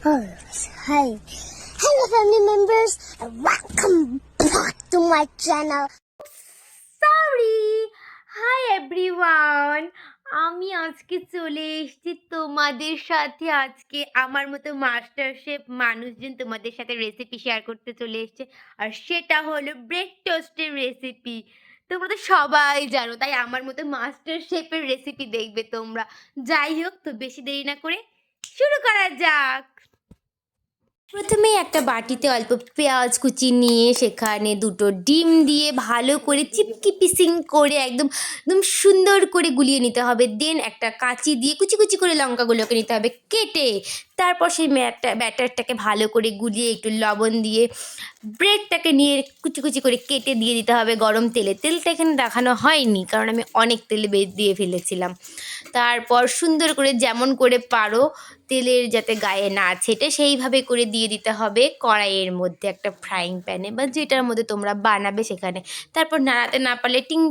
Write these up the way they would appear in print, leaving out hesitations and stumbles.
Oh, hi. Hello, family members, and welcome back to my channel. Sorry. Hi everyone, আমি আজকে চলে এসেছি তোমাদের সাথে। আজকে আমার মতো মাস্টার শেফ মানুষজন তোমাদের সাথে রেসিপি শেয়ার করতে চলে এসেছে, আর সেটা হলো ব্রেড টোস্টের রেসিপি। তোমরা তো সবাই জানো, তাই আমার মতো মাস্টার শেফের রেসিপি দেখবে তোমরা। যাই হোক, তো বেশি দেরি না করে শুরু করা যাক। প্রথমেই একটা বাটিতে অল্প পেঁয়াজ কুচি নিয়ে সেখানে দুটো ডিম দিয়ে ভালো করে চিপকি পিসিং করে একদম একদম সুন্দর করে গুলিয়ে নিতে হবে। দেন একটা কাঁচি দিয়ে কুচি কুচি করে লঙ্কাগুলোকে নিতে হবে কেটে। তারপর সেই ব্যাটারটাকে ভালো করে গুলিয়ে একটু লবণ দিয়ে ব্রেডটাকে নিয়ে কুচি কুচি করে কেটে দিয়ে দিতে হবে গরম তেলে। তেলটা এখানে দেখানো হয়নি কারণ আমি অনেক তেলে দিয়ে ফেলেছিলাম। তারপর সুন্দর করে যেমন করে পারো তেলের যাতে গায়ে না ছেটে সেইভাবে করে দিয়ে দিতে হবে কড়াইয়ের মধ্যে, একটা ফ্রাইং প্যানে বা যেটার মধ্যে তোমরা বানাবে সেখানে। তারপর নাড়াতে না পারলে টিং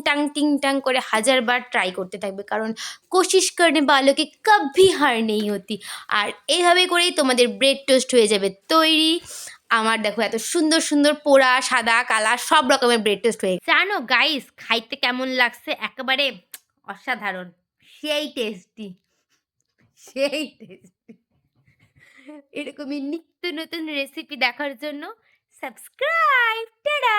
টাং করে হাজারবার ট্রাই করতে থাকবে, কারণ কোশিশ করনে বালো কি কভি হার নেই হতি। আর এইভাবে করেই তোমাদের ব্রেড টোস্ট হয়ে যাবে তৈরি। আমার দেখো এত সুন্দর সুন্দর পোড়া সাদা কালা সব রকমের ব্রেড টোস্ট হয়ে জানো গাইস, খাইতে কেমন লাগছে? একেবারে অসাধারণ, সেই টেস্টি, সেই টেস্টি। এরকমই নিত্য নতুন রেসিপি দেখার জন্য সাবস্ক্রাইব। টাটা।